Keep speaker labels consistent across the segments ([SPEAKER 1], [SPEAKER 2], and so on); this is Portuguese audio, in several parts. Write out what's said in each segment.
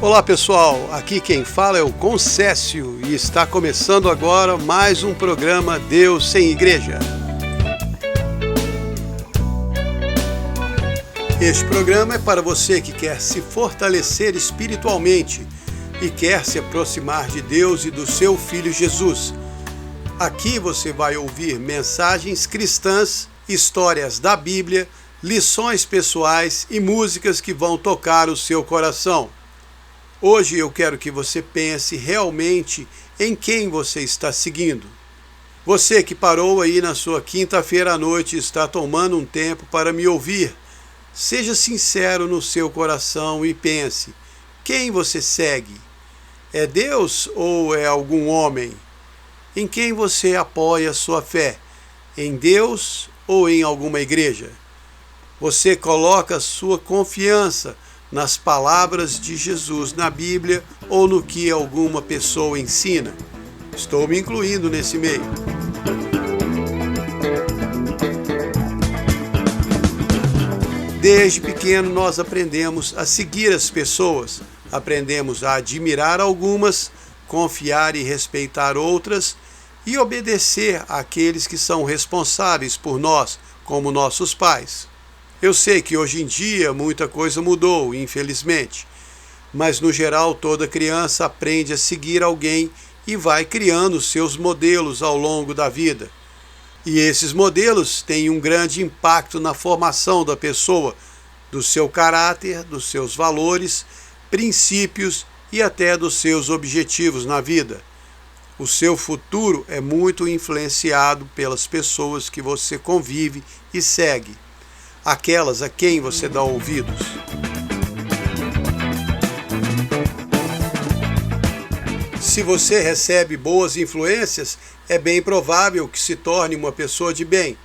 [SPEAKER 1] Olá pessoal, aqui quem fala é o Concécio e está começando agora mais um programa Deus sem Igreja. Este programa é para você que quer se fortalecer espiritualmente e quer se aproximar de Deus e do seu Filho Jesus. Aqui você vai ouvir mensagens cristãs, histórias da Bíblia, lições pessoais e músicas que vão tocar o seu coração. Hoje eu quero que você pense realmente em quem você está seguindo. Você que parou aí na sua quinta-feira à noite e está tomando um tempo para me ouvir, seja sincero no seu coração e pense, quem você segue? É Deus ou é algum homem? Em quem você apoia sua fé? Em Deus ou em alguma igreja? Você coloca sua confiança nas palavras de Jesus na Bíblia ou no que alguma pessoa ensina? Estou me incluindo nesse meio. Desde pequeno nós aprendemos a seguir as pessoas, aprendemos a admirar algumas, confiar e respeitar outras e obedecer àqueles que são responsáveis por nós, como nossos pais. Eu sei que hoje em dia muita coisa mudou, infelizmente, mas no geral toda criança aprende a seguir alguém e vai criando seus modelos ao longo da vida. E esses modelos têm um grande impacto na formação da pessoa, do seu caráter, dos seus valores, princípios e até dos seus objetivos na vida. O seu futuro é muito influenciado pelas pessoas que você convive e segue, aquelas a quem você dá ouvidos. Se você recebe boas influências, é bem provável que se torne uma pessoa de bem.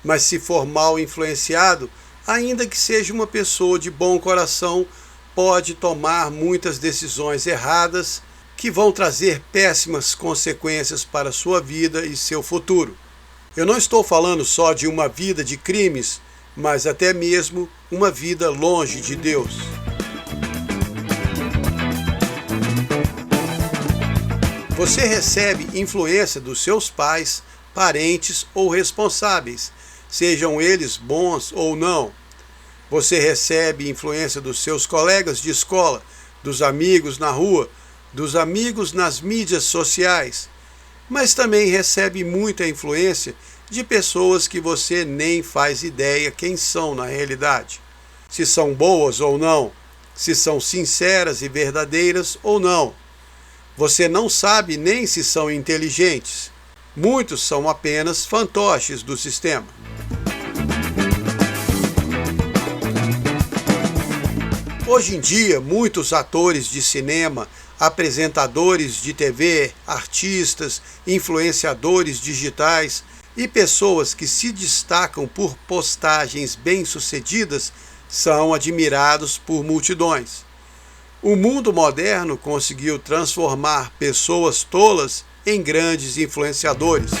[SPEAKER 1] Mas se for mal influenciado, ainda que seja uma pessoa de bom coração, pode tomar muitas decisões erradas que vão trazer péssimas consequências para sua vida e seu futuro. Eu não estou falando só de uma vida de crimes, mas até mesmo uma vida longe de Deus. Você recebe influência dos seus pais, parentes ou responsáveis, sejam eles bons ou não. Você recebe influência dos seus colegas de escola, dos amigos na rua, dos amigos nas mídias sociais, mas também recebe muita influência de pessoas que você nem faz ideia quem são na realidade. Se são boas ou não, se são sinceras e verdadeiras ou não. Você não sabe nem se são inteligentes. Muitos são apenas fantoches do sistema. Hoje em dia, muitos atores de cinema, apresentadores de TV, artistas, influenciadores digitais e pessoas que se destacam por postagens bem-sucedidas são admirados por multidões. O mundo moderno conseguiu transformar pessoas tolas em grandes influenciadores.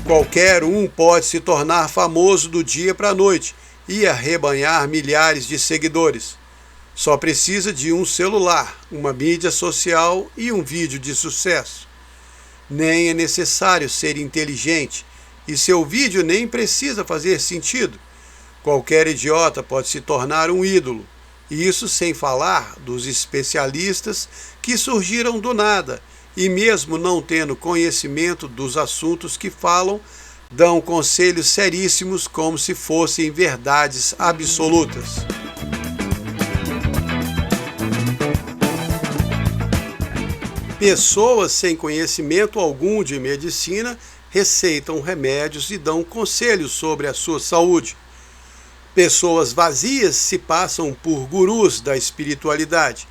[SPEAKER 1] Qualquer um pode se tornar famoso do dia para a noite e arrebanhar milhares de seguidores. Só precisa de um celular, uma mídia social e um vídeo de sucesso. Nem é necessário ser inteligente e seu vídeo nem precisa fazer sentido. Qualquer idiota pode se tornar um ídolo. Isso sem falar dos especialistas que surgiram do nada e mesmo não tendo conhecimento dos assuntos que falam, dão conselhos seríssimos como se fossem verdades absolutas. Pessoas sem conhecimento algum de medicina receitam remédios e dão conselhos sobre a sua saúde. Pessoas vazias se passam por gurus da espiritualidade.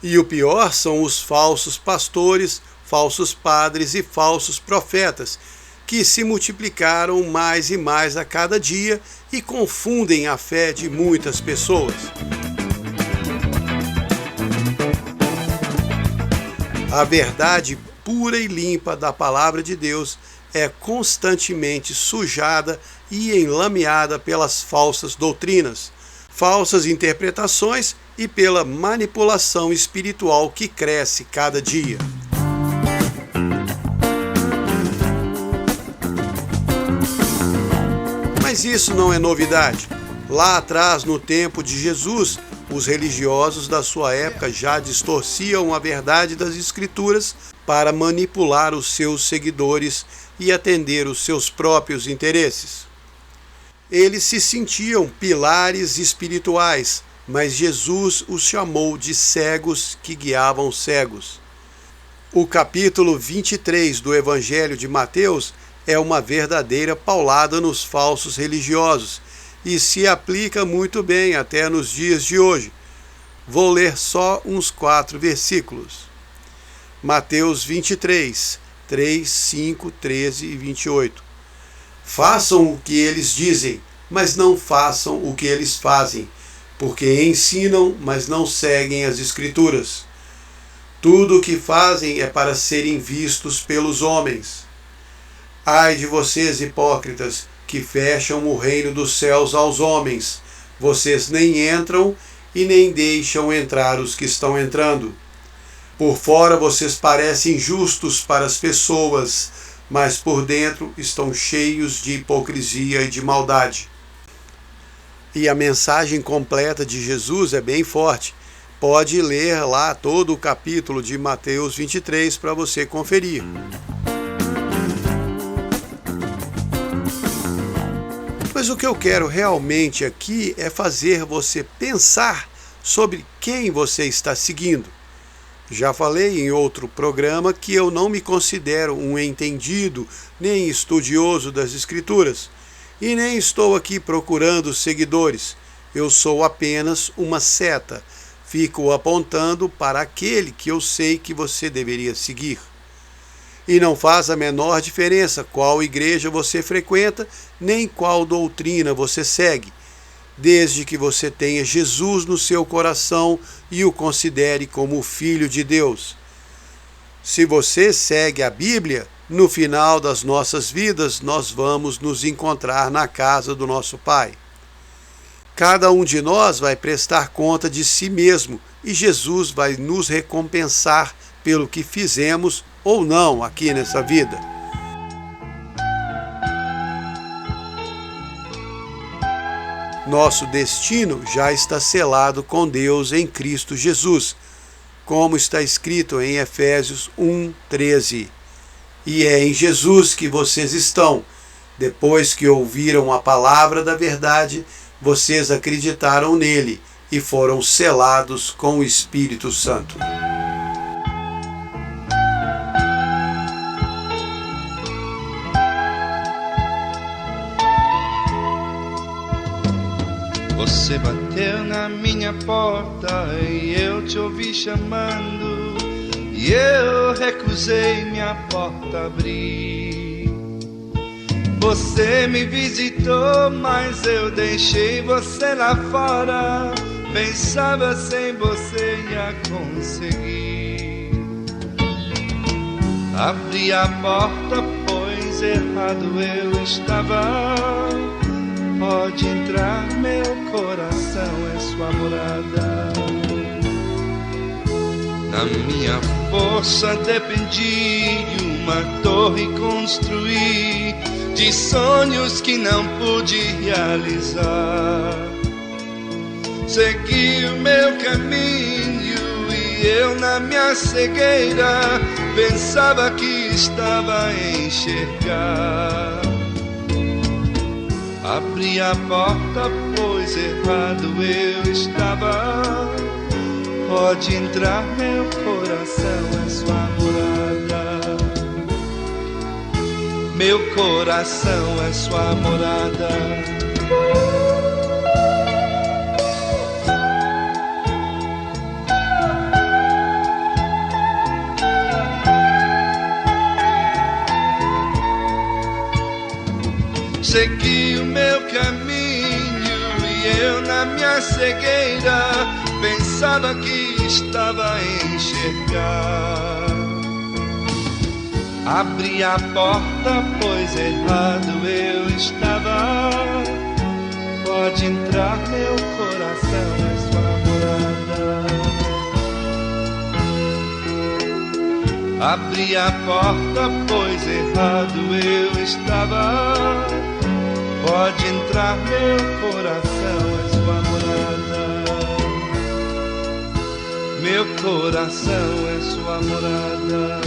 [SPEAKER 1] E o pior são os falsos pastores, falsos padres e falsos profetas, que se multiplicaram mais e mais a cada dia e confundem a fé de muitas pessoas. A verdade pura e limpa da palavra de Deus é constantemente sujada e enlameada pelas falsas doutrinas, falsas interpretações e pela manipulação espiritual que cresce cada dia. Mas isso não é novidade. Lá atrás, no tempo de Jesus, os religiosos da sua época já distorciam a verdade das Escrituras para manipular os seus seguidores e atender os seus próprios interesses. Eles se sentiam pilares espirituais, mas Jesus os chamou de cegos que guiavam cegos. O capítulo 23 do Evangelho de Mateus é uma verdadeira paulada nos falsos religiosos e se aplica muito bem até nos dias de hoje. Vou ler só uns 4 versículos. Mateus 23, 3, 5, 13 e 28. Façam o que eles dizem, mas não façam o que eles fazem, porque ensinam, mas não seguem as Escrituras. Tudo o que fazem é para serem vistos pelos homens. Ai de vocês, hipócritas, que fecham o reino dos céus aos homens. Vocês nem entram e nem deixam entrar os que estão entrando. Por fora vocês parecem justos para as pessoas, mas por dentro estão cheios de hipocrisia e de maldade. E a mensagem completa de Jesus é bem forte. Pode ler lá todo o capítulo de Mateus 23 para você conferir. Mas o que eu quero realmente aqui é fazer você pensar sobre quem você está seguindo. Já falei em outro programa que eu não me considero um entendido nem estudioso das Escrituras e nem estou aqui procurando seguidores. Eu sou apenas uma seta. Fico apontando para aquele que eu sei que você deveria seguir. E não faz a menor diferença qual igreja você frequenta, nem qual doutrina você segue, desde que você tenha Jesus no seu coração e o considere como o Filho de Deus. Se você segue a Bíblia, no final das nossas vidas nós vamos nos encontrar na casa do nosso Pai. Cada um de nós vai prestar conta de si mesmo e Jesus vai nos recompensar pelo que fizemos ou não aqui nessa vida. Nosso destino já está selado com Deus em Cristo Jesus, como está escrito em Efésios 1:13. E é em Jesus que vocês estão. Depois que ouviram a palavra da verdade, vocês acreditaram nele e foram selados com o Espírito Santo.
[SPEAKER 2] Você bateu na minha porta e eu te ouvi chamando, e eu recusei minha porta abrir. Você me visitou, mas eu deixei você lá fora. Pensava sem você ia conseguir. Abri a porta, pois errado eu estava. Pode entrar, meu coração é sua morada. Na minha força dependi de uma torre construir, de sonhos que não pude realizar. Segui o meu caminho e eu na minha cegueira pensava que estava a enxergar. Abri a porta, pois errado eu estava. Pode entrar, meu coração é sua morada. Meu coração é sua morada. Segui o meu caminho e eu na minha cegueira pensava que estava a enxergar. Abri a porta, pois errado eu estava. Pode entrar, meu coração é sua morada. Abri a porta, pois errado eu estava. Pode entrar, meu coração é sua morada. Meu coração é sua morada.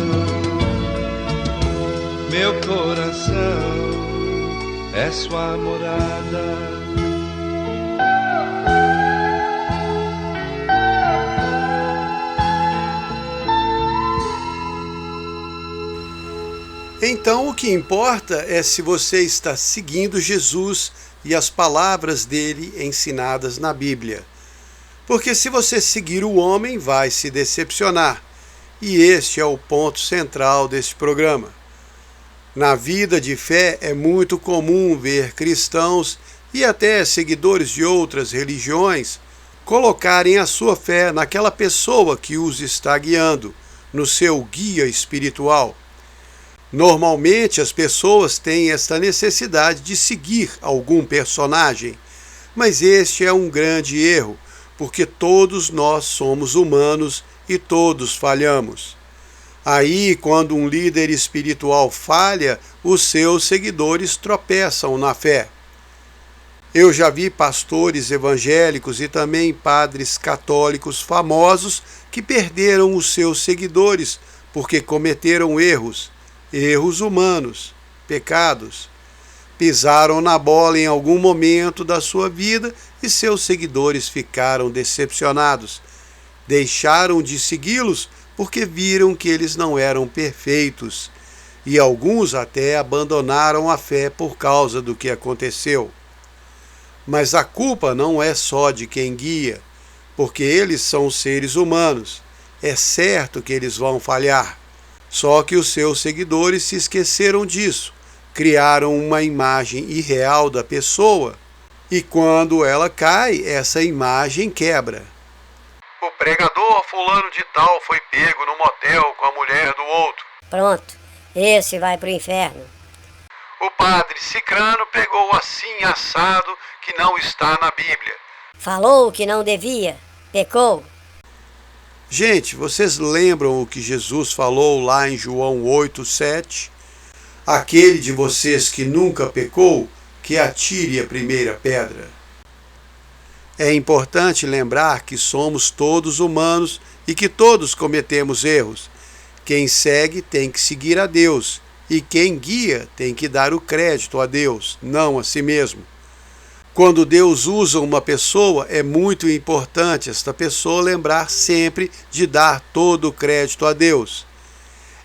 [SPEAKER 2] Meu coração é sua morada.
[SPEAKER 1] Então, o que importa é se você está seguindo Jesus e as palavras dele ensinadas na Bíblia. Porque se você seguir o homem, vai se decepcionar. E este é o ponto central deste programa. Na vida de fé é muito comum ver cristãos e até seguidores de outras religiões colocarem a sua fé naquela pessoa que os está guiando, no seu guia espiritual. Normalmente as pessoas têm esta necessidade de seguir algum personagem, mas este é um grande erro, porque todos nós somos humanos e todos falhamos. Aí, quando um líder espiritual falha, os seus seguidores tropeçam na fé. Eu já vi pastores evangélicos e também padres católicos famosos que perderam os seus seguidores porque cometeram erros humanos, pecados. Pisaram na bola em algum momento da sua vida e seus seguidores ficaram decepcionados. Deixaram de segui-los porque viram que eles não eram perfeitos. E alguns até abandonaram a fé por causa do que aconteceu. Mas a culpa não é só de quem guia, porque eles são seres humanos. É certo que eles vão falhar. Só que os seus seguidores se esqueceram disso, criaram uma imagem irreal da pessoa, e quando ela cai, essa imagem quebra. O pregador fulano de tal foi pego no motel com a mulher do outro.
[SPEAKER 3] Pronto, esse vai pro inferno.
[SPEAKER 1] O padre Cicrano pegou assim assado que não está na Bíblia.
[SPEAKER 3] Falou o que não devia, pecou.
[SPEAKER 1] Gente, vocês lembram o que Jesus falou lá em João 8:7? Aquele de vocês que nunca pecou, que atire a primeira pedra. É importante lembrar que somos todos humanos e que todos cometemos erros. Quem segue tem que seguir a Deus, e quem guia tem que dar o crédito a Deus, não a si mesmo. Quando Deus usa uma pessoa, é muito importante esta pessoa lembrar sempre de dar todo o crédito a Deus.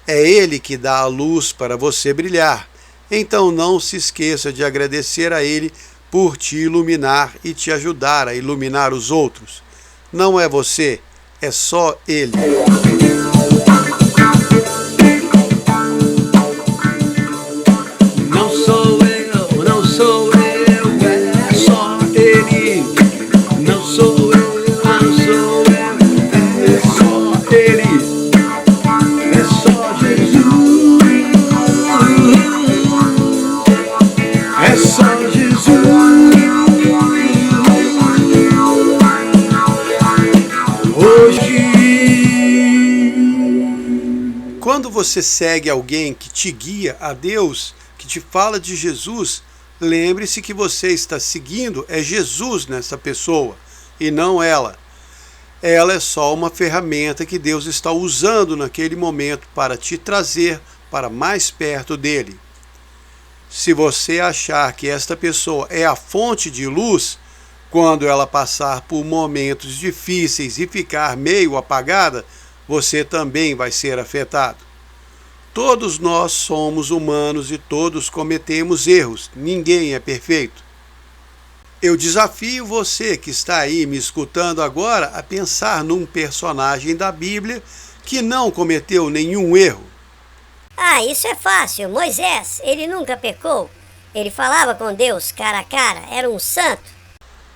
[SPEAKER 1] É Ele que dá a luz para você brilhar, então não se esqueça de agradecer a Ele por te iluminar e te ajudar a iluminar os outros. Não é você, é só Ele.
[SPEAKER 4] Não sou eu, não sou eu. Não sou eu, é só Ele, é só Jesus, é só Jesus. Hoje,
[SPEAKER 1] quando você segue alguém que te guia a Deus, que te fala de Jesus, lembre-se que você está seguindo é Jesus nessa pessoa e não ela. Ela é só uma ferramenta que Deus está usando naquele momento para te trazer para mais perto dele. Se você achar que esta pessoa é a fonte de luz, quando ela passar por momentos difíceis e ficar meio apagada, você também vai ser afetado. Todos nós somos humanos e todos cometemos erros. Ninguém é perfeito. Eu desafio você que está aí me escutando agora a pensar num personagem da Bíblia que não cometeu nenhum erro.
[SPEAKER 3] Ah, isso é fácil. Moisés, ele nunca pecou. Ele falava com Deus cara a cara, era um santo.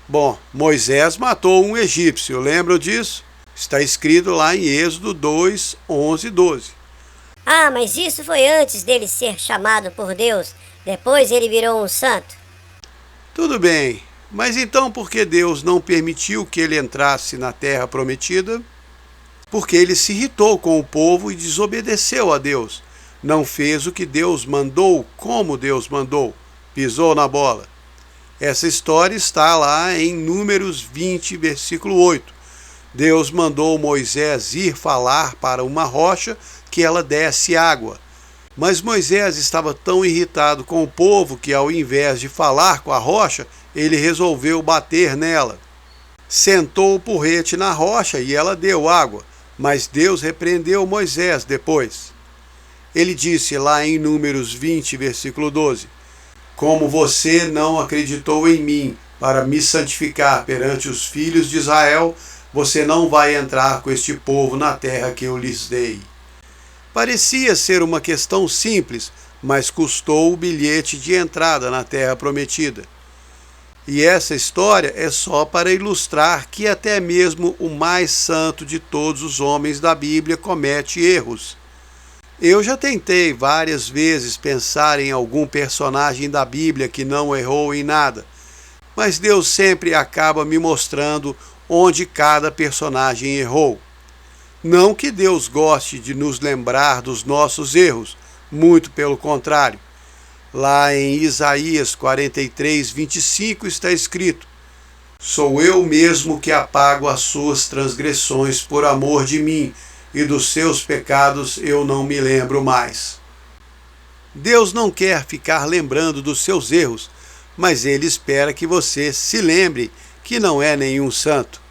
[SPEAKER 1] Bom, Moisés matou um egípcio, lembram disso? Está escrito lá em Êxodo 2, 11 e 12.
[SPEAKER 3] Ah, mas isso foi antes dele ser chamado por Deus. Depois ele virou um santo.
[SPEAKER 1] Tudo bem, Mas então por que Deus não permitiu que ele entrasse na terra prometida? Porque ele se irritou com o povo e desobedeceu a Deus. Não fez o que Deus mandou, como Deus mandou. Pisou na bola. Essa história está lá em Números 20, versículo 8. Deus mandou Moisés ir falar para uma rocha que ela desse água. Mas Moisés estava tão irritado com o povo que, ao invés de falar com a rocha, ele resolveu bater nela. Sentou o porrete na rocha e ela deu água, mas Deus repreendeu Moisés depois. Ele disse lá em Números 20, versículo 12: Como você não acreditou em mim para me santificar perante os filhos de Israel, você não vai entrar com este povo na terra que eu lhes dei. Parecia ser uma questão simples, mas custou o bilhete de entrada na terra prometida. E essa história é só para ilustrar que até mesmo o mais santo de todos os homens da Bíblia comete erros. Eu já tentei várias vezes pensar em algum personagem da Bíblia que não errou em nada, mas Deus sempre acaba me mostrando onde cada personagem errou. Não que Deus goste de nos lembrar dos nossos erros, muito pelo contrário. Lá em Isaías 43, 25 está escrito: Sou eu mesmo que apago as suas transgressões por amor de mim, e dos seus pecados eu não me lembro mais. Deus não quer ficar lembrando dos seus erros, mas Ele espera que você se lembre que não é nenhum santo.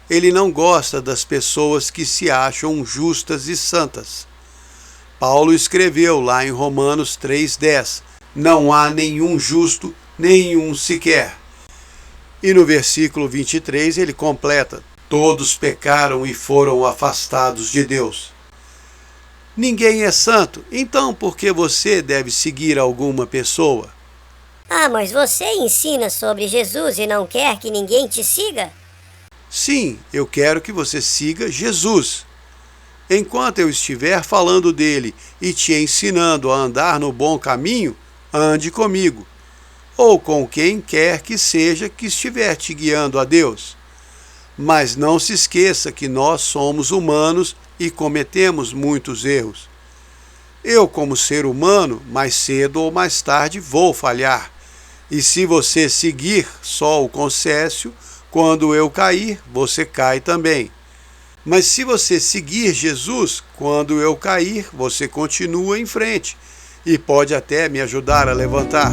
[SPEAKER 1] Ele não gosta das pessoas que se acham justas e santas. Paulo escreveu lá em Romanos 3,10: Não há nenhum justo, nenhum sequer. E no versículo 23 ele completa: Todos pecaram e foram afastados de Deus. Ninguém é santo, então por que você deve seguir alguma pessoa?
[SPEAKER 3] Ah, mas você ensina sobre Jesus e não quer que ninguém te siga?
[SPEAKER 1] Sim, eu quero que você siga Jesus. Enquanto eu estiver falando dele e te ensinando a andar no bom caminho, ande comigo, ou com quem quer que seja que estiver te guiando a Deus. Mas não se esqueça que nós somos humanos e cometemos muitos erros. Eu, como ser humano, mais cedo ou mais tarde vou falhar. E se você seguir só o concécio, quando eu cair, você cai também. Mas se você seguir Jesus, quando eu cair, você continua em frente e pode até me ajudar a levantar.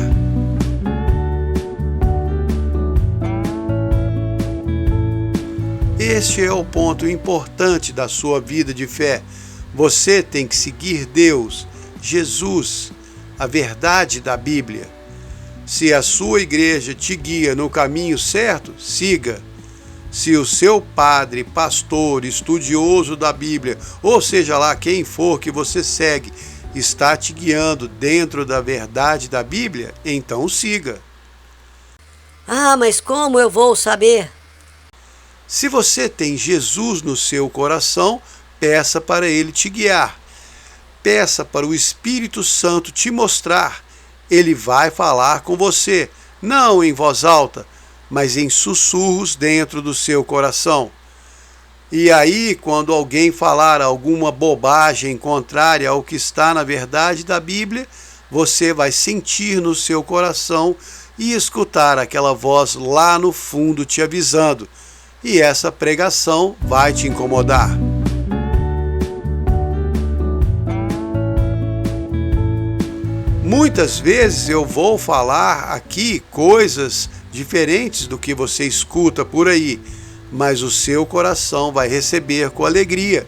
[SPEAKER 1] Este é o ponto importante da sua vida de fé. Você tem que seguir Deus, Jesus, a verdade da Bíblia. Se a sua igreja te guia no caminho certo, siga. Se o seu padre, pastor, estudioso da Bíblia, ou seja lá quem for que você segue, está te guiando dentro da verdade da Bíblia, então siga.
[SPEAKER 3] Ah, mas como eu vou saber?
[SPEAKER 1] Se você tem Jesus no seu coração, peça para Ele te guiar. Peça para o Espírito Santo te mostrar. Ele vai falar com você, não em voz alta, mas em sussurros dentro do seu coração. E aí, quando alguém falar alguma bobagem contrária ao que está na verdade da Bíblia, você vai sentir no seu coração e escutar aquela voz lá no fundo te avisando. E essa pregação vai te incomodar. Muitas vezes eu vou falar aqui coisas diferentes do que você escuta por aí, mas o seu coração vai receber com alegria,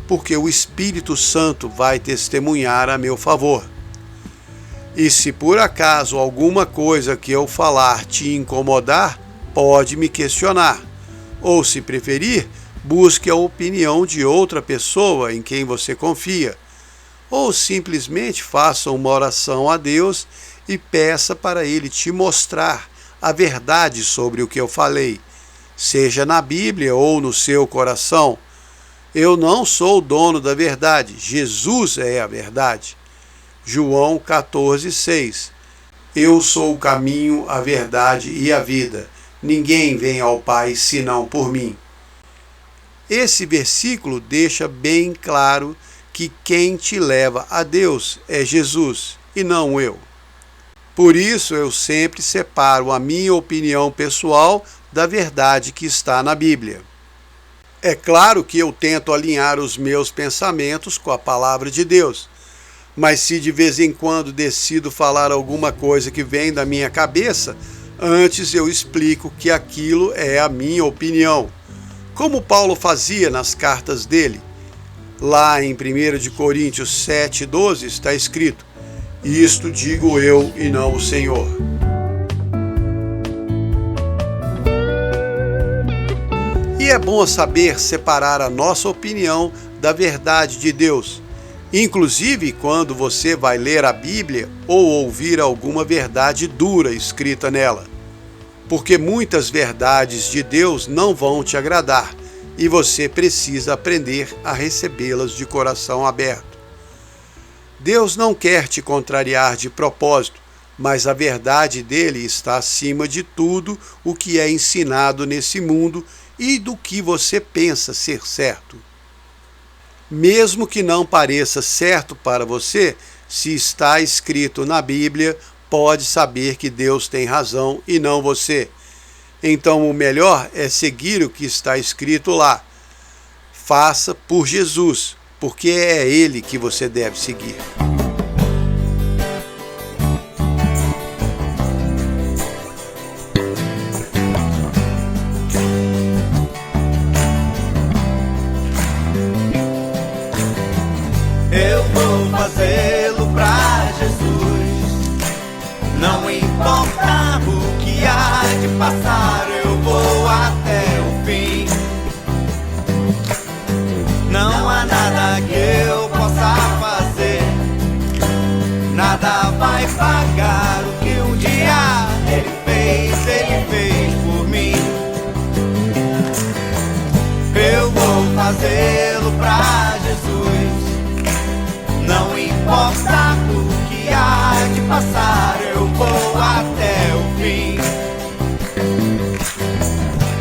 [SPEAKER 1] porque o Espírito Santo vai testemunhar a meu favor. E se por acaso alguma coisa que eu falar te incomodar, pode me questionar. Ou, se preferir, busque a opinião de outra pessoa em quem você confia. Ou simplesmente faça uma oração a Deus e peça para Ele te mostrar a verdade sobre o que eu falei, seja na Bíblia ou no seu coração. Eu não sou o dono da verdade, Jesus é a verdade. João 14,6. Eu sou o caminho, a verdade e a vida. ninguém vem ao Pai senão por mim. Esse versículo deixa bem claro que quem te leva a Deus é Jesus e não eu. Por isso eu sempre separo a minha opinião pessoal da verdade que está na Bíblia. É claro que eu tento alinhar os meus pensamentos com a palavra de Deus, mas se de vez em quando decido falar alguma coisa que vem da minha cabeça, antes eu explico que aquilo é a minha opinião, como Paulo fazia nas cartas dele. Lá em 1 Coríntios 7,12 está escrito: isto digo eu e não o Senhor. E é bom saber separar a nossa opinião da verdade de Deus, inclusive quando você vai ler a Bíblia ou ouvir alguma verdade dura escrita nela, porque muitas verdades de Deus não vão te agradar e você precisa aprender a recebê-las de coração aberto. Deus não quer te contrariar de propósito, mas a verdade dele está acima de tudo o que é ensinado nesse mundo e do que você pensa ser certo. Mesmo que não pareça certo para você, se está escrito na Bíblia, pode saber que Deus tem razão e não você. Então o melhor é seguir o que está escrito lá. Faça por Jesus, porque é Ele que você deve seguir.
[SPEAKER 2] Eu vou fazê-lo pra Jesus. Não importa o que há de passar, eu vou até o fim. Não há nada que eu possa fazer, nada vai pagar o que um dia ele fez por mim. Eu vou fazê-lo pra Jesus. Não importa o que há de passar, eu vou até o fim.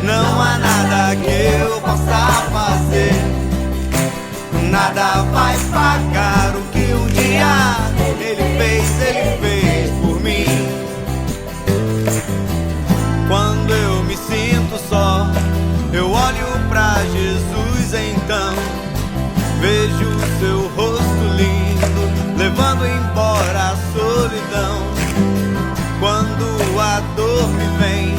[SPEAKER 2] Não há nada que eu possa fazer, nada vai pagar o que um dia ele fez por mim. Quando eu me sinto só, eu olho pra Jesus, então vejo o seu rosto lindo, levando embora a solidão. Quando a dor me vem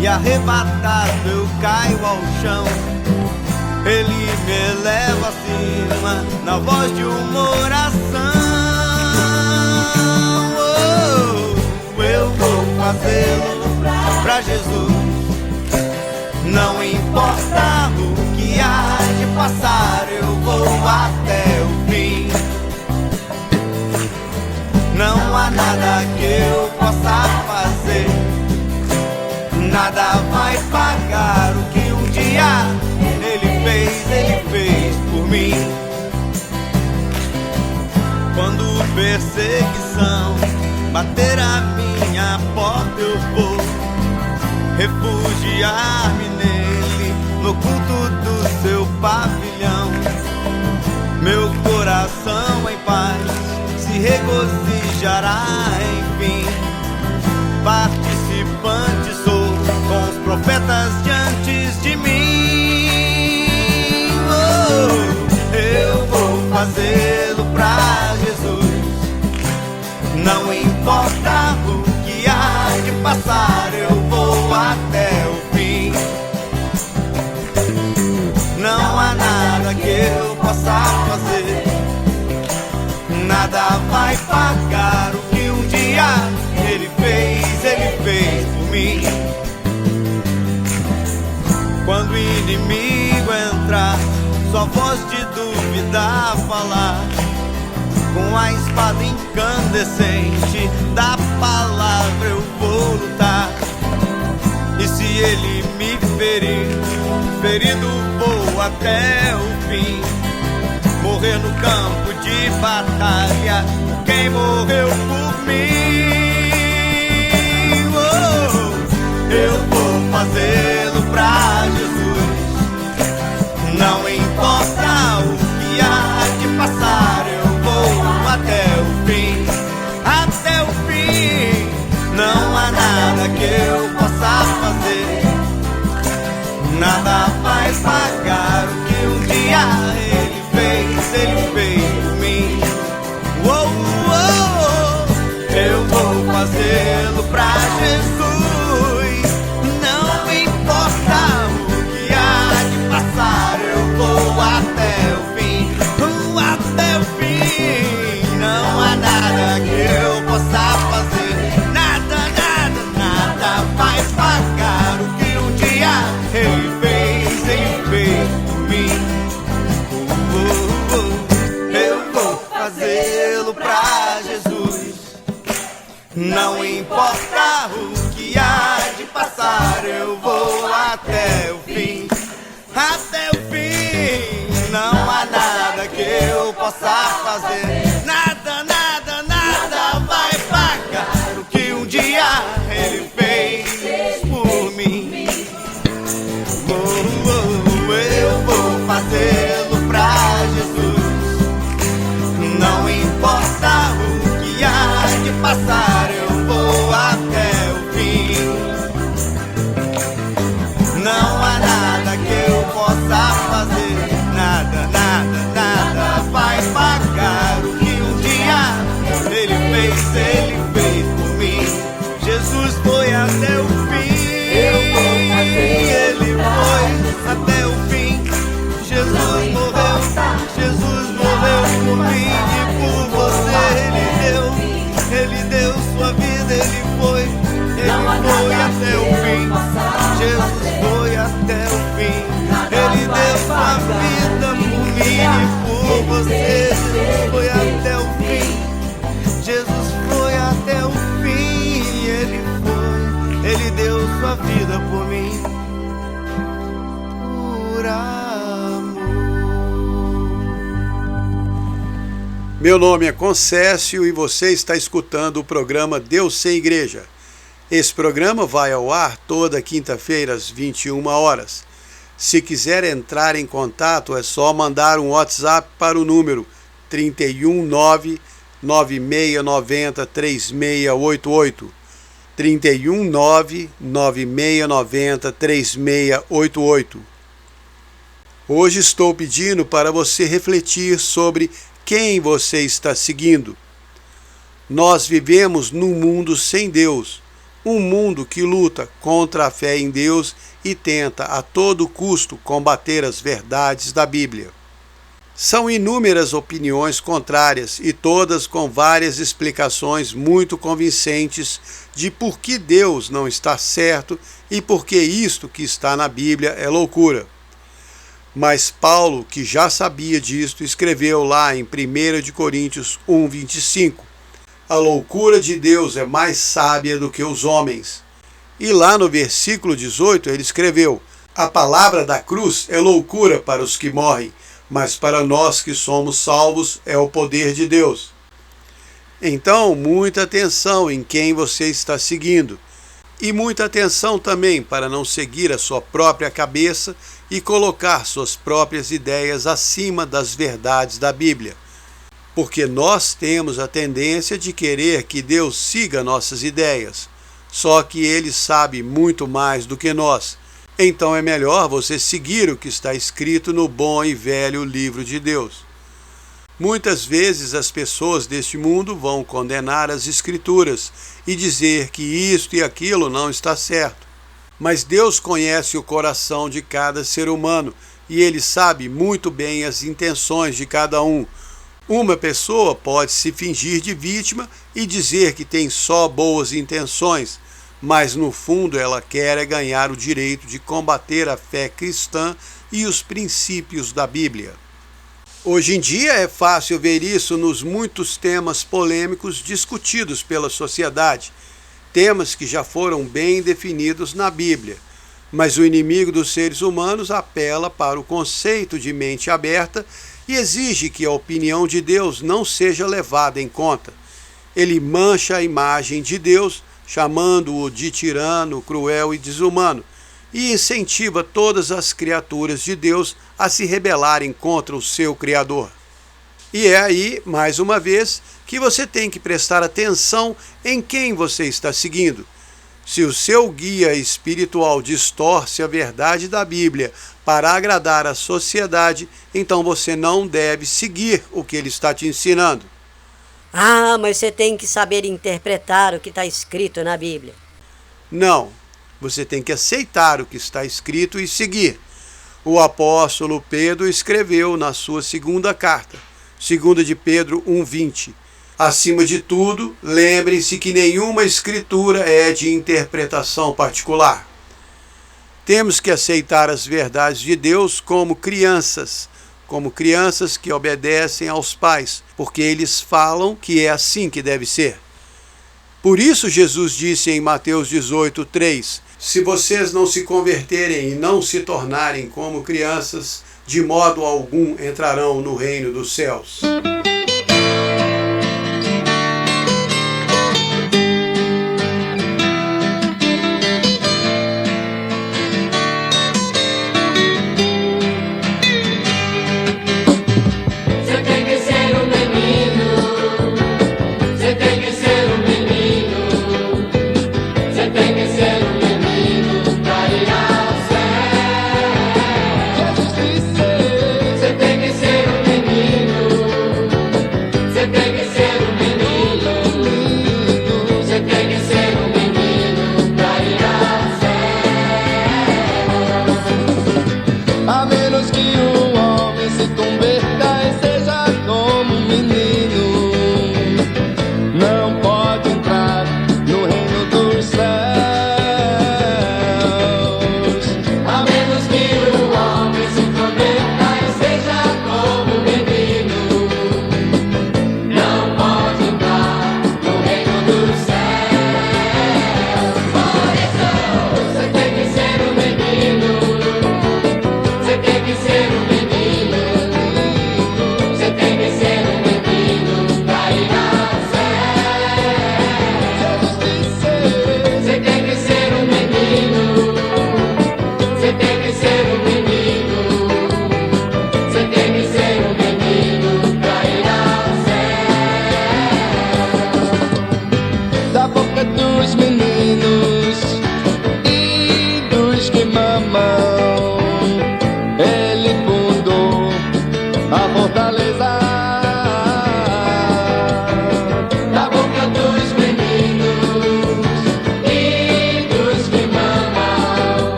[SPEAKER 2] e arrebatado eu caio ao chão, Ele me eleva acima na voz de uma oração. Oh, eu vou fazê-lo pra Jesus. Não importa o que há de passar, eu vou até o fim. Não há nada que eu possa fazer, nada vai pagar o que um dia ele fez por mim. Quando perseguição bater a minha porta, eu vou refugiar-me nele, no culto do seu pavilhão. Meu coração em paz se regozijará, enfim. Participante sou com os profetas diante de mim. Oh, eu vou fazê-lo pra Jesus. Não importa o que há de passar, eu vou até o fim. Não há nada que eu possa fazer, nada vai pagar o que um dia ele fez por mim. Quando o inimigo entrar, sua voz de dúvida falar, com a espada incandescente da palavra eu vou lutar. E se ele me ferir, ferido vou até o fim. Morrer no campo de batalha, quem morreu por mim. Oh, eu vou fazer Não importa o que há de passar, eu vou até o fim. Até o fim, não há nada que eu possa fazer. Nada, nada, nada vai pagar o que um dia ele fez por mim. Eu vou fazê-lo pra Jesus. Não importa o que há de passar, eu vou até o fim. Não há nada que eu possa fazer. Nada, nada, nada vai pagar o que um dia ele fez por mim. Jesus foi até o fim. Ele foi até o fim. Jesus morreu por mim e por você. Ele deu sua vida, ele foi até o fim. Jesus foi até o fim. Ele deu sua vida por mim e por você. Jesus foi até o fim. Jesus foi até o fim. Ele deu sua vida por mim. Por amor.
[SPEAKER 1] Meu nome é Concécio e você está escutando o programa Deus Sem Igreja. Esse programa vai ao ar toda quinta-feira às 21 horas. Se quiser entrar em contato, é só mandar um WhatsApp para o número 319 9690 3688. 319 9690 3688. Hoje estou pedindo para você refletir sobre quem você está seguindo. Nós vivemos num mundo sem Deus, um mundo que luta contra a fé em Deus e tenta a todo custo combater as verdades da Bíblia. São inúmeras opiniões contrárias e todas com várias explicações muito convincentes de por que Deus não está certo e por que isto que está na Bíblia é loucura. Mas Paulo, que já sabia disto, escreveu lá em 1 de Coríntios 1:25: a loucura de Deus é mais sábia do que os homens. E lá no versículo 18 ele escreveu: a palavra da cruz é loucura para os que morrem, mas para nós que somos salvos é o poder de Deus. Então, muita atenção em quem você está seguindo. E muita atenção também para não seguir a sua própria cabeça e colocar suas próprias ideias acima das verdades da Bíblia. Porque nós temos a tendência de querer que Deus siga nossas ideias. Só que Ele sabe muito mais do que nós. Então é melhor você seguir o que está escrito no bom e velho livro de Deus. Muitas vezes as pessoas deste mundo vão condenar as Escrituras e dizer que isto e aquilo não está certo. Mas Deus conhece o coração de cada ser humano e Ele sabe muito bem as intenções de cada um. Uma pessoa pode se fingir de vítima e dizer que tem só boas intenções, mas no fundo ela quer ganhar o direito de combater a fé cristã e os princípios da Bíblia. Hoje em dia é fácil ver isso nos muitos temas polêmicos discutidos pela sociedade, temas que já foram bem definidos na Bíblia, mas o inimigo dos seres humanos apela para o conceito de mente aberta e exige que a opinião de Deus não seja levada em conta. Ele mancha a imagem de Deus, chamando-o de tirano, cruel e desumano, e incentiva todas as criaturas de Deus a se rebelarem contra o seu Criador. E é aí, mais uma vez, que você tem que prestar atenção em quem você está seguindo. Se o seu guia espiritual distorce a verdade da Bíblia para agradar a sociedade, então você não deve seguir o que ele está te ensinando.
[SPEAKER 3] Ah, mas você tem que saber interpretar o que está escrito na Bíblia.
[SPEAKER 1] Não, você tem que aceitar o que está escrito e seguir. O apóstolo Pedro escreveu na sua segunda carta, 2 de Pedro 1:20. Acima de tudo, lembrem-se que nenhuma escritura é de interpretação particular. Temos que aceitar as verdades de Deus como crianças que obedecem aos pais, porque eles falam que é assim que deve ser. Por isso Jesus disse em Mateus 18:3: se vocês não se converterem e não se tornarem como crianças, de modo algum entrarão no reino dos céus.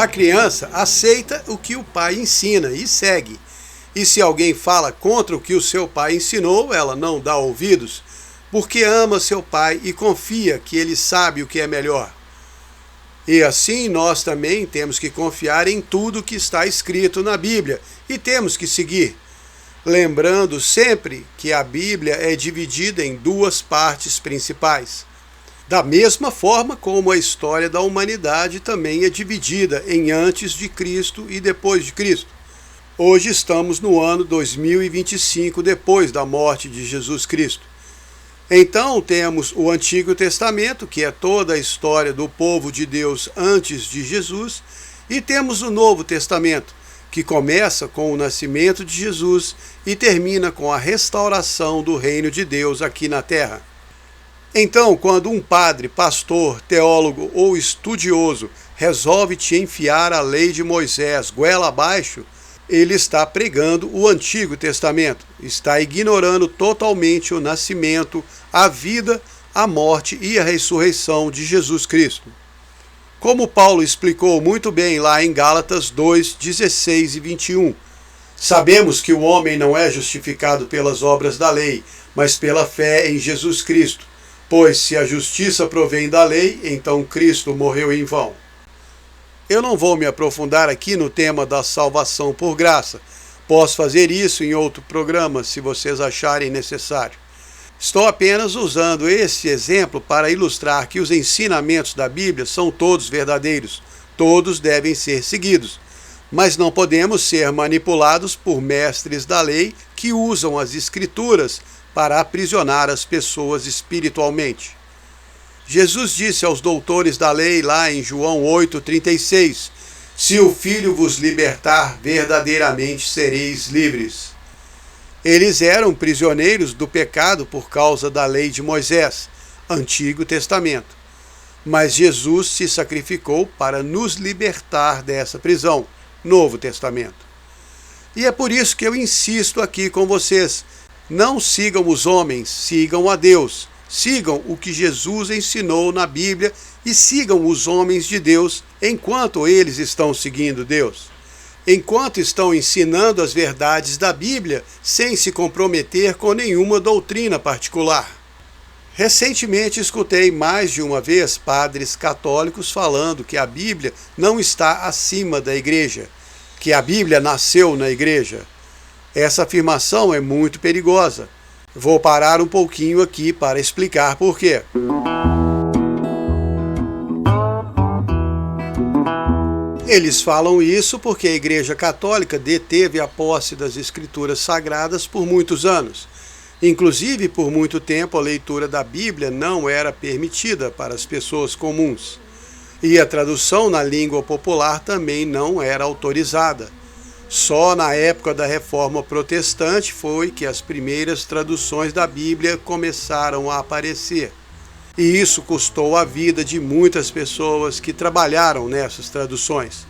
[SPEAKER 1] A criança aceita o que o pai ensina e segue. E se alguém fala contra o que o seu pai ensinou, ela não dá ouvidos, porque ama seu pai e confia que ele sabe o que é melhor. E assim nós também temos que confiar em tudo que está escrito na Bíblia e temos que seguir. Lembrando sempre que a Bíblia é dividida em duas partes principais. Da mesma forma como a história da humanidade também é dividida em antes de Cristo e depois de Cristo. Hoje estamos no ano 2025, depois da morte de Jesus Cristo. Então temos o Antigo Testamento, que é toda a história do povo de Deus antes de Jesus, e temos o Novo Testamento, que começa com o nascimento de Jesus e termina com a restauração do reino de Deus aqui na terra. Então, quando um padre, pastor, teólogo ou estudioso resolve te enfiar a lei de Moisés goela abaixo, ele está pregando o Antigo Testamento, está ignorando totalmente o nascimento, a vida, a morte e a ressurreição de Jesus Cristo. Como Paulo explicou muito bem lá em Gálatas 2, 16 e 21, sabemos que o homem não é justificado pelas obras da lei, mas pela fé em Jesus Cristo. Pois se a justiça provém da lei, então Cristo morreu em vão. Eu não vou me aprofundar aqui no tema da salvação por graça. Posso fazer isso em outro programa, se vocês acharem necessário. Estou apenas usando esse exemplo para ilustrar que os ensinamentos da Bíblia são todos verdadeiros, todos devem ser seguidos, mas não podemos ser manipulados por mestres da lei que usam as Escrituras para aprisionar as pessoas espiritualmente. Jesus disse aos doutores da lei lá em João 8,36, se o Filho vos libertar, verdadeiramente sereis livres. Eles eram prisioneiros do pecado por causa da lei de Moisés, Antigo Testamento. Mas Jesus se sacrificou para nos libertar dessa prisão, Novo Testamento. E é por isso que eu insisto aqui com vocês, não sigam os homens, sigam a Deus. Sigam o que Jesus ensinou na Bíblia e sigam os homens de Deus enquanto eles estão seguindo Deus. Enquanto estão ensinando as verdades da Bíblia sem se comprometer com nenhuma doutrina particular. Recentemente escutei mais de uma vez padres católicos falando que a Bíblia não está acima da igreja, que a Bíblia nasceu na igreja. Essa afirmação é muito perigosa. Vou parar um pouquinho aqui para explicar por quê. Eles falam isso porque a Igreja Católica deteve a posse das Escrituras Sagradas por muitos anos. Inclusive, por muito tempo, a leitura da Bíblia não era permitida para as pessoas comuns. E a tradução na língua popular também não era autorizada. Só na época da Reforma Protestante foi que as primeiras traduções da Bíblia começaram a aparecer. E isso custou a vida de muitas pessoas que trabalharam nessas traduções.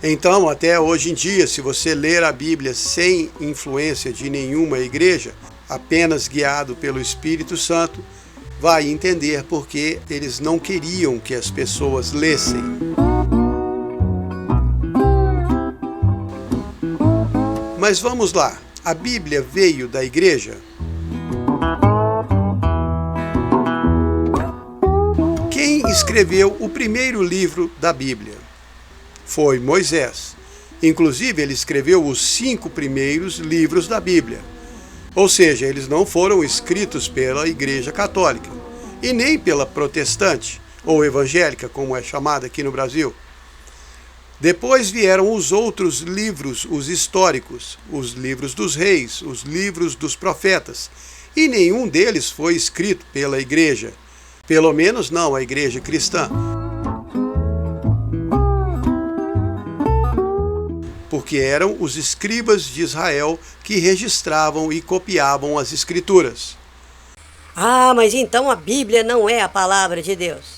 [SPEAKER 1] Então, até hoje em dia, se você ler a Bíblia sem influência de nenhuma igreja, apenas guiado pelo Espírito Santo, vai entender por que eles não queriam que as pessoas lessem. Mas vamos lá, a Bíblia veio da igreja? Quem escreveu o primeiro livro da Bíblia? Foi Moisés. Inclusive, ele escreveu os 5 primeiros livros da Bíblia. Ou seja, eles não foram escritos pela Igreja Católica, e nem pela protestante, ou evangélica, como é chamada aqui no Brasil. Depois vieram os outros livros, os históricos, os livros dos reis, os livros dos profetas, e nenhum deles foi escrito pela igreja, pelo menos não a igreja cristã. Porque eram os escribas de Israel que registravam e copiavam as escrituras.
[SPEAKER 3] Ah, mas então a Bíblia não é a palavra de Deus.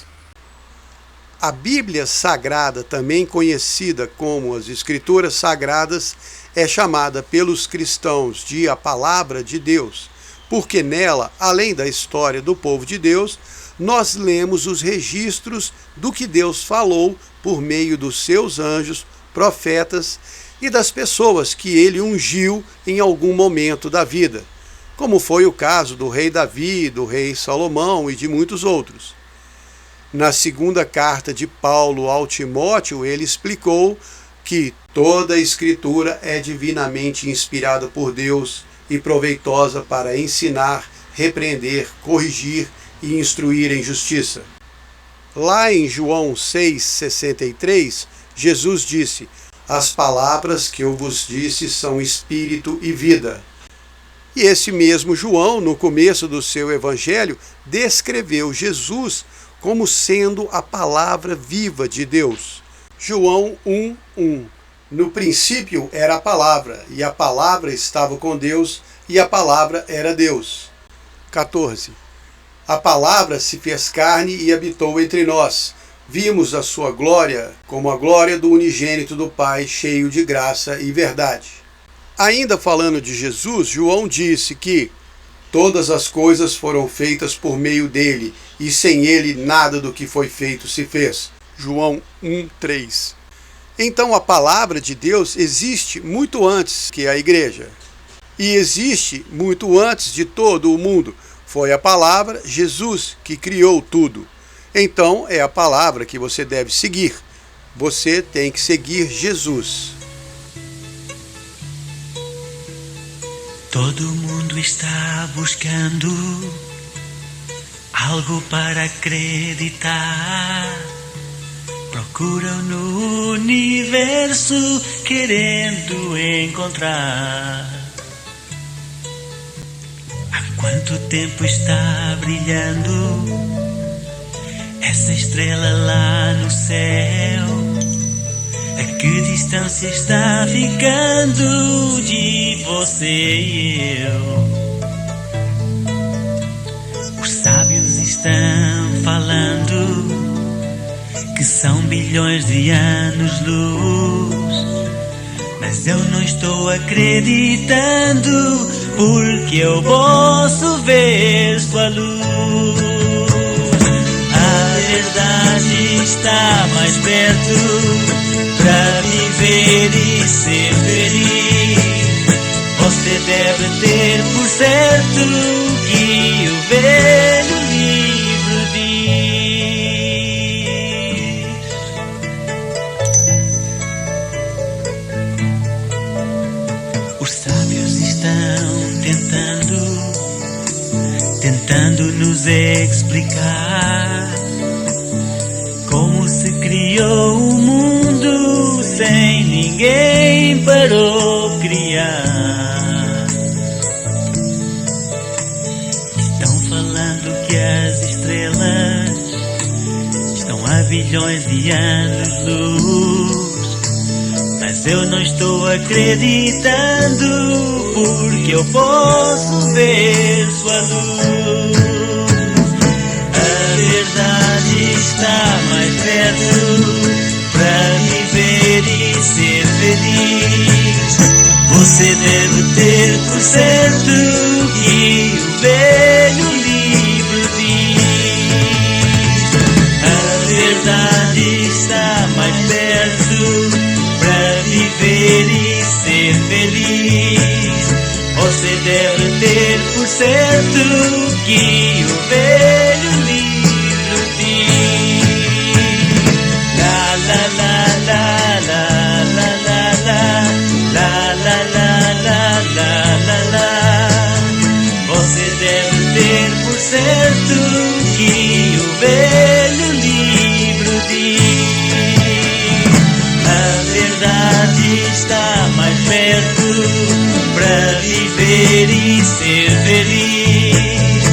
[SPEAKER 1] A Bíblia Sagrada, também conhecida como as Escrituras Sagradas, é chamada pelos cristãos de a Palavra de Deus, porque nela, além da história do povo de Deus, nós lemos os registros do que Deus falou por meio dos seus anjos, profetas e das pessoas que ele ungiu em algum momento da vida, como foi o caso do rei Davi, do rei Salomão e de muitos outros. Na segunda carta de Paulo ao Timóteo, ele explicou que toda a Escritura é divinamente inspirada por Deus e proveitosa para ensinar, repreender, corrigir e instruir em justiça. Lá em João 6,63, Jesus disse: as palavras que eu vos disse são espírito e vida. E esse mesmo João, no começo do seu evangelho, descreveu Jesus como sendo a palavra viva de Deus. João 1:1. No princípio era a palavra, e a palavra estava com Deus, e a palavra era Deus. 14. A palavra se fez carne e habitou entre nós. Vimos a sua glória como a glória do unigênito do Pai, cheio de graça e verdade. Ainda falando de Jesus, João disse que todas as coisas foram feitas por meio dele, e sem ele nada do que foi feito se fez. João 1:3. Então a palavra de Deus existe muito antes que a igreja. E existe muito antes de todo o mundo. Foi a palavra, Jesus, que criou tudo. Então é a palavra que você deve seguir. Você tem que seguir Jesus.
[SPEAKER 5] Todo mundo está buscando algo para acreditar. Procuram no universo querendo encontrar. Há quanto tempo está brilhando essa estrela lá no céu? A que distância está ficando de você e eu? Os sábios estão falando que são bilhões de anos-luz, mas eu não estou acreditando, porque eu posso ver sua luz. A verdade está mais perto pra viver e ser feliz. Você deve ter por certo que o velho livro diz. Os sábios estão tentando nos explicar como se criou o mundo sem ninguém parou criar. Estão falando que as estrelas estão a bilhões de anos-luz, mas eu não estou acreditando, porque eu posso ver sua luz. A verdade está mais perto pra viver e ser feliz. Você deve ter por certo que o velho livro diz. A verdade está mais perto pra viver e ser feliz. Você deve ter por certo que o velho livro diz. La la la la la la la la la la la la la la la. Você deve ter por certo que o velho livro diz. A verdade está mais perto pra viver e ser feliz.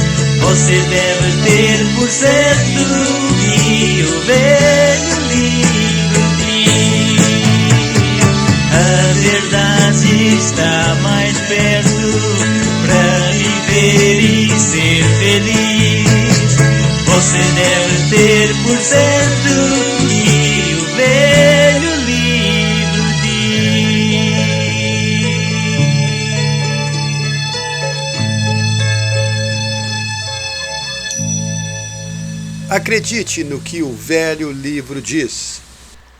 [SPEAKER 5] Você deve ter por certo que o velho livro diz. A verdade está mais perto pra viver e ser feliz. Você deve ter por certo que o velho livro diz.
[SPEAKER 1] Acredite no que o velho livro diz.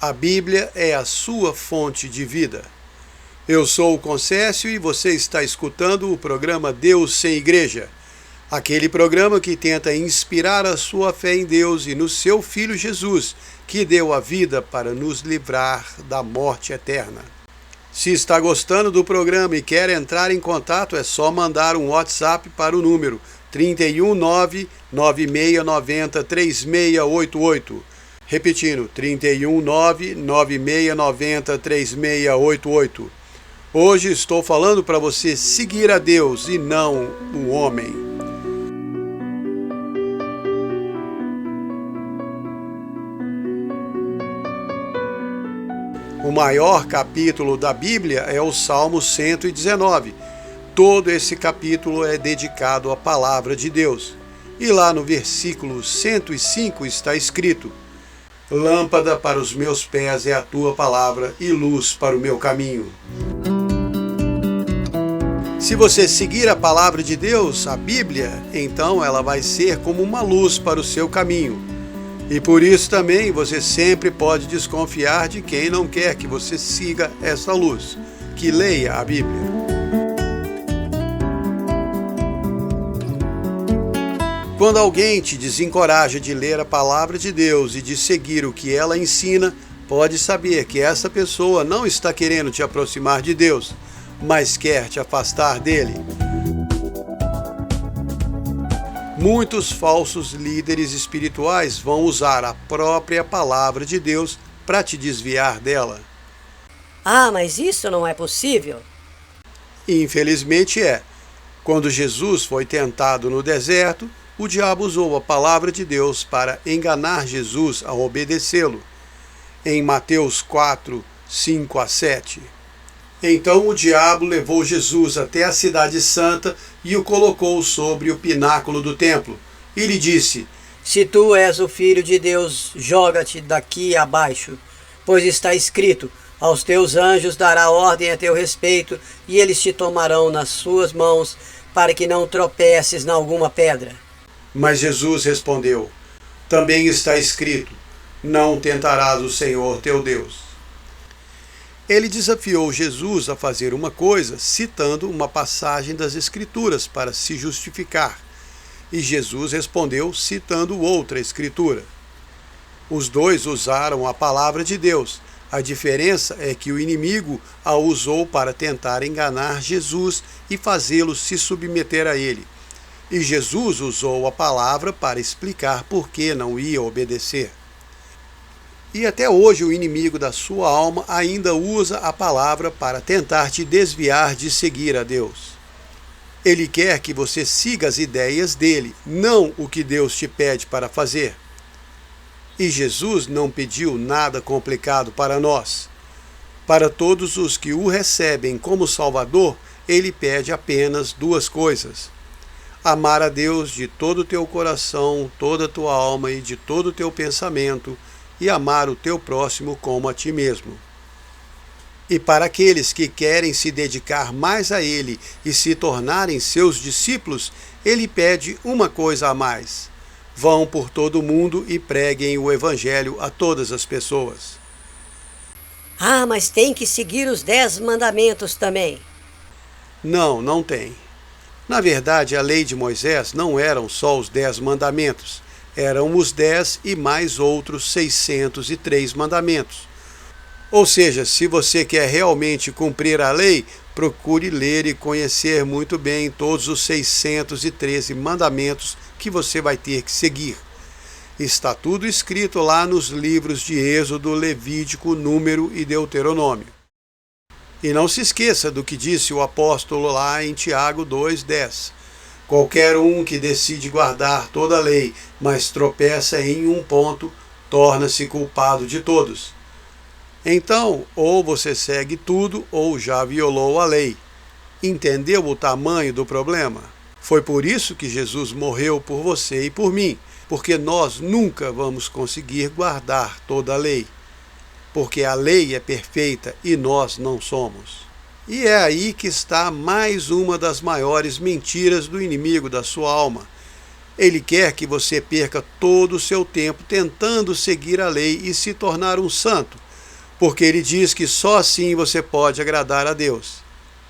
[SPEAKER 1] A Bíblia é a sua fonte de vida. Eu sou o Concécio e você está escutando o programa Deus Sem Igreja. Aquele programa que tenta inspirar a sua fé em Deus e no seu Filho Jesus, que deu a vida para nos livrar da morte eterna. Se está gostando do programa e quer entrar em contato, é só mandar um WhatsApp para o número 319-9690-3688. Repetindo, 319-9690-3688. Hoje estou falando para você seguir a Deus e não o homem. O maior capítulo da Bíblia é o Salmo 119. Todo esse capítulo é dedicado à palavra de Deus. E lá no versículo 105 está escrito: Lâmpada para os meus pés é a tua palavra e luz para o meu caminho. Se você seguir a palavra de Deus, a Bíblia, então ela vai ser como uma luz para o seu caminho. E por isso também você sempre pode desconfiar de quem não quer que você siga essa luz, que leia a Bíblia. Quando alguém te desencoraja de ler a palavra de Deus e de seguir o que ela ensina, pode saber que essa pessoa não está querendo te aproximar de Deus, mas quer te afastar dele. Muitos falsos líderes espirituais vão usar a própria palavra de Deus para te desviar dela.
[SPEAKER 6] Ah, mas isso não é possível.
[SPEAKER 1] Infelizmente é. Quando Jesus foi tentado no deserto, o diabo usou a palavra de Deus para enganar Jesus a obedecê-lo. Em Mateus 4, 5 a 7. Então o diabo levou Jesus até a cidade santa e o colocou sobre o pináculo do templo. E lhe disse:
[SPEAKER 6] Se tu és o Filho de Deus, joga-te daqui abaixo, pois está escrito: aos teus anjos dará ordem a teu respeito, e eles te tomarão nas suas mãos, para que não tropeces em alguma pedra.
[SPEAKER 1] Mas Jesus respondeu: Também está escrito: Não tentarás o Senhor teu Deus. Ele desafiou Jesus a fazer uma coisa, citando uma passagem das Escrituras para se justificar. E Jesus respondeu citando outra Escritura. Os dois usaram a palavra de Deus. A diferença é que o inimigo a usou para tentar enganar Jesus e fazê-lo se submeter a ele. E Jesus usou a palavra para explicar por que não ia obedecer. E até hoje o inimigo da sua alma ainda usa a palavra para tentar te desviar de seguir a Deus. Ele quer que você siga as ideias dele, não o que Deus te pede para fazer. E Jesus não pediu nada complicado para nós. Para todos os que o recebem como Salvador, ele pede apenas duas coisas: amar a Deus de todo o teu coração, toda a tua alma e de todo o teu pensamento, e amar o teu próximo como a ti mesmo. E para aqueles que querem se dedicar mais a ele e se tornarem seus discípulos, ele pede uma coisa a mais: vão por todo o mundo e preguem o evangelho a todas as pessoas.
[SPEAKER 6] Ah, mas tem que seguir os 10 mandamentos também.
[SPEAKER 1] Não, não tem. Na verdade, a lei de Moisés não eram só os 10 mandamentos. Eram os 10 e mais outros 603 mandamentos. Ou seja, se você quer realmente cumprir a lei, procure ler e conhecer muito bem todos os 613 mandamentos que você vai ter que seguir. Está tudo escrito lá nos livros de Êxodo, Levítico, Número e Deuteronômio. E não se esqueça do que disse o apóstolo lá em Tiago 2,10. Qualquer um que decide guardar toda a lei, mas tropeça em um ponto, torna-se culpado de todos. Então, ou você segue tudo, ou já violou a lei. Entendeu o tamanho do problema? Foi por isso que Jesus morreu por você e por mim, porque nós nunca vamos conseguir guardar toda a lei. Porque a lei é perfeita e nós não somos. E é aí que está mais uma das maiores mentiras do inimigo da sua alma. Ele quer que você perca todo o seu tempo tentando seguir a lei e se tornar um santo, porque ele diz que só assim você pode agradar a Deus.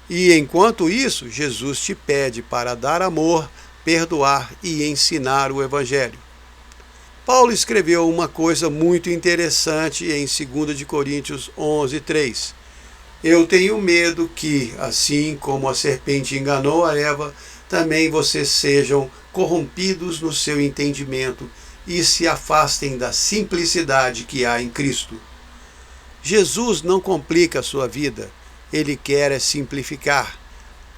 [SPEAKER 1] E enquanto isso, Jesus te pede para dar amor, perdoar e ensinar o Evangelho. Paulo escreveu uma coisa muito interessante em 2 Coríntios 11:3. Eu tenho medo que, assim como a serpente enganou a Eva, também vocês sejam corrompidos no seu entendimento e se afastem da simplicidade que há em Cristo. Jesus não complica a sua vida, ele quer simplificar,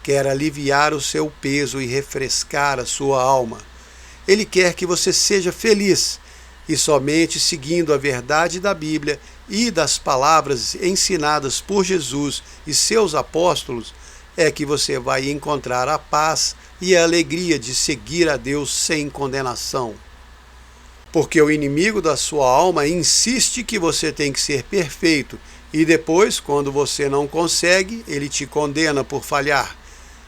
[SPEAKER 1] quer aliviar o seu peso e refrescar a sua alma. Ele quer que você seja feliz, e somente seguindo a verdade da Bíblia e das palavras ensinadas por Jesus e seus apóstolos é que você vai encontrar a paz e a alegria de seguir a Deus sem condenação. Porque o inimigo da sua alma insiste que você tem que ser perfeito e depois, quando você não consegue, ele te condena por falhar.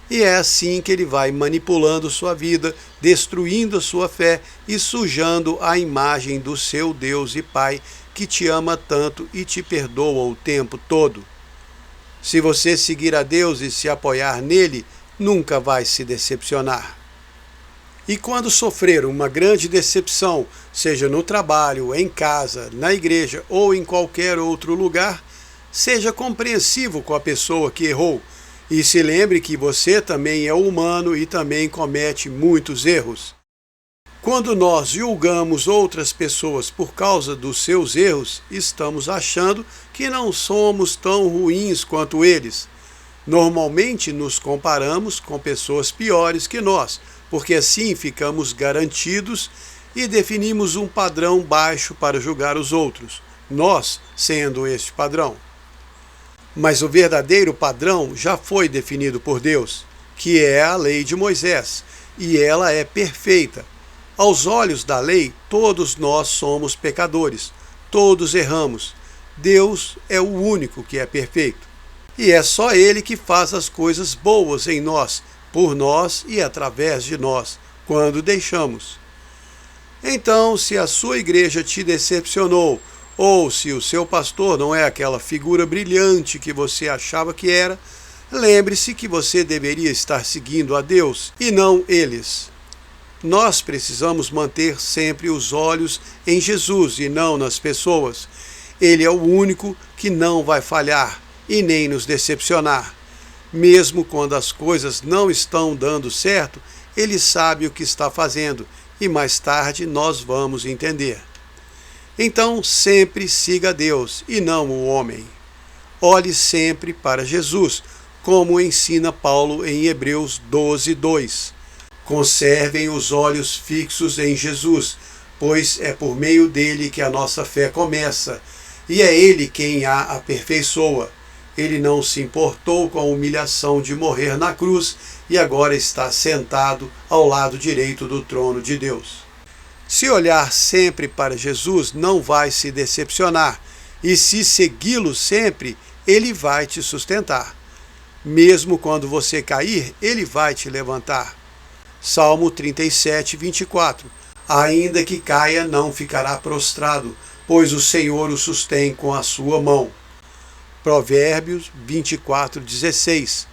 [SPEAKER 1] E é assim que ele vai manipulando sua vida, destruindo a sua fé e sujando a imagem do seu Deus e Pai, que te ama tanto e te perdoa o tempo todo. Se você seguir a Deus e se apoiar nele, nunca vai se decepcionar. E quando sofrer uma grande decepção, seja no trabalho, em casa, na igreja ou em qualquer outro lugar, seja compreensivo com a pessoa que errou e se lembre que você também é humano e também comete muitos erros. Quando nós julgamos outras pessoas por causa dos seus erros, estamos achando que não somos tão ruins quanto eles. Normalmente nos comparamos com pessoas piores que nós, porque assim ficamos garantidos e definimos um padrão baixo para julgar os outros, nós sendo este padrão. Mas o verdadeiro padrão já foi definido por Deus, que é a lei de Moisés, e ela é perfeita. Aos olhos da lei, todos nós somos pecadores, todos erramos. Deus é o único que é perfeito. E é só Ele que faz as coisas boas em nós, por nós e através de nós, quando deixamos. Então, se a sua igreja te decepcionou, ou se o seu pastor não é aquela figura brilhante que você achava que era, lembre-se que você deveria estar seguindo a Deus e não eles. Nós precisamos manter sempre os olhos em Jesus e não nas pessoas. Ele é o único que não vai falhar e nem nos decepcionar. Mesmo quando as coisas não estão dando certo, Ele sabe o que está fazendo e mais tarde nós vamos entender. Então sempre siga Deus e não o homem. Olhe sempre para Jesus, como ensina Paulo em Hebreus 12:2. Conservem os olhos fixos em Jesus, pois é por meio dele que a nossa fé começa, e é ele quem a aperfeiçoa. Ele não se importou com a humilhação de morrer na cruz e agora está sentado ao lado direito do trono de Deus. Se olhar sempre para Jesus, não vai se decepcionar, e se segui-lo sempre, ele vai te sustentar. Mesmo quando você cair, ele vai te levantar. Salmo 37:24. Ainda que caia, não ficará prostrado, pois o Senhor o sustém com a sua mão. Provérbios 24:16.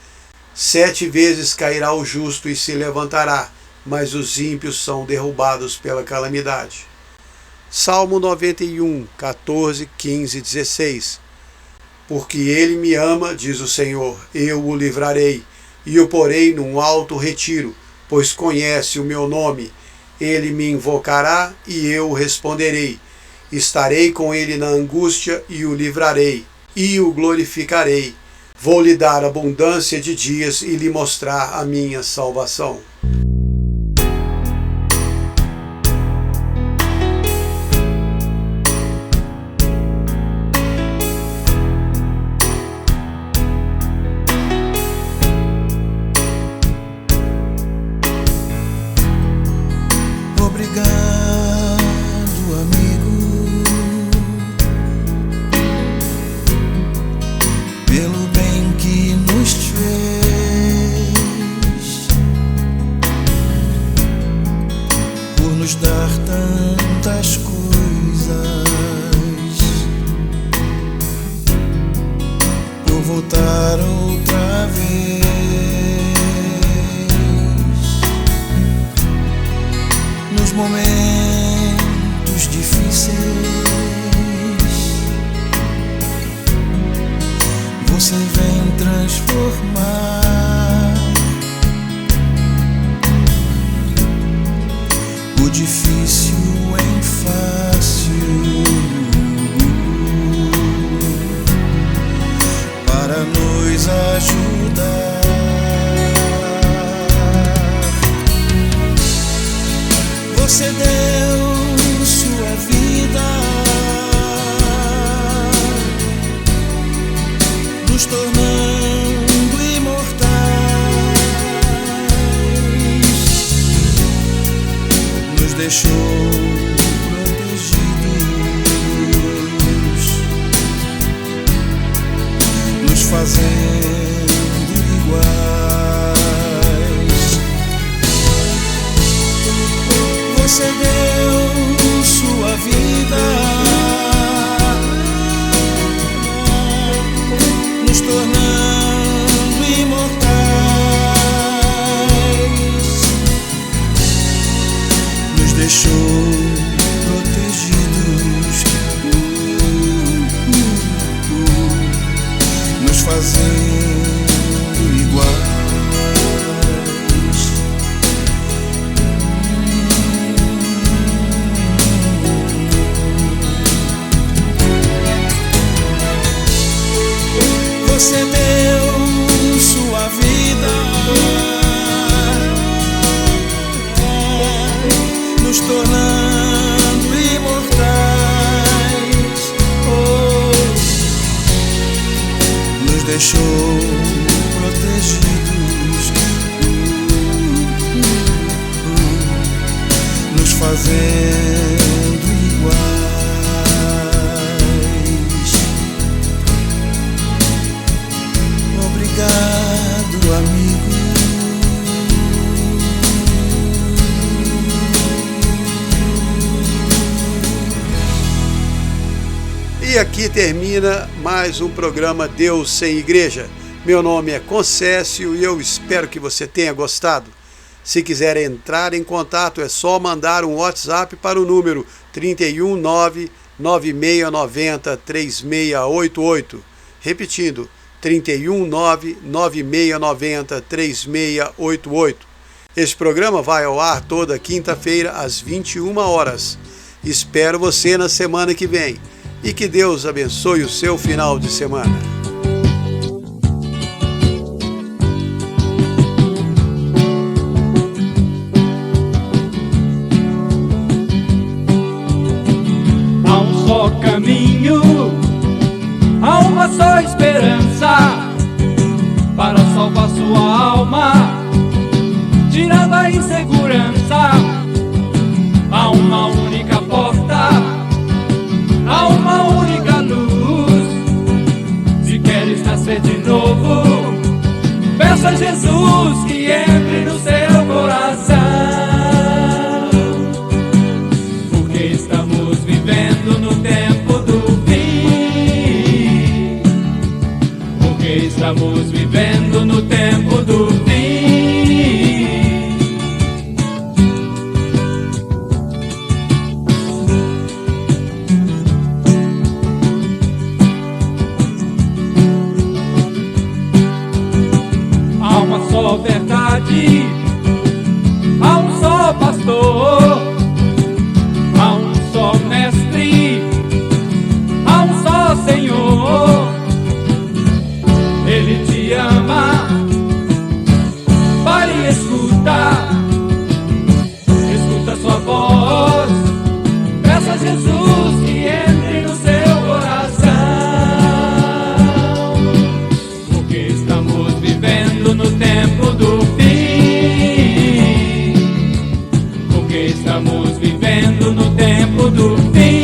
[SPEAKER 1] 7 vezes cairá o justo e se levantará, mas os ímpios são derrubados pela calamidade. Salmo 91, 14, 15 e 16. Porque ele me ama, diz o Senhor, eu o livrarei, e o porei num alto retiro, pois conhece o meu nome. Ele me invocará, e eu o responderei. Estarei com ele na angústia, e o livrarei, e o glorificarei. Vou lhe dar abundância de dias e lhe mostrar a minha salvação.
[SPEAKER 7] Dar tantas coisas, por voltar outra vez, nos momentos difíceis, você vem transformar o difícil em fácil, para nos ajudar. Você deu sua vida, nos tornando imortais. Deixou deixou protegidos, nos fazendo iguais. Você deu sua vida, nos tornando imortais, nos deixou protegidos, nos fazendo iguais. Obrigado, amigo.
[SPEAKER 1] E aqui termina mais um programa Deus sem Igreja. Meu nome é Concécio e eu espero que você tenha gostado. Se quiser entrar em contato, é só mandar um WhatsApp para o número 319-9690-3688. Repetindo, 319-9690-3688. Este programa vai ao ar toda quinta-feira às 21 horas. Espero você na semana que vem. E que Deus abençoe o seu final de semana.
[SPEAKER 8] Há um só caminho, há uma só esperança para salvar sua alma, tirando a insegurança. Há uma única porta, há uma única luz. Se queres nascer de novo, peça a Jesus que entre no seu coração. Porque estamos vivendo no tempo do fim. Porque estamos vivendo no tempo do fim. Verdade, há um só pastor, há um só mestre, há um só Senhor. Ele te ama, pare e escuta, escuta sua voz, peça a Jesus que entre no seu coração. Porque estamos vivendo no tempo do fim. Porque estamos vivendo no tempo do fim.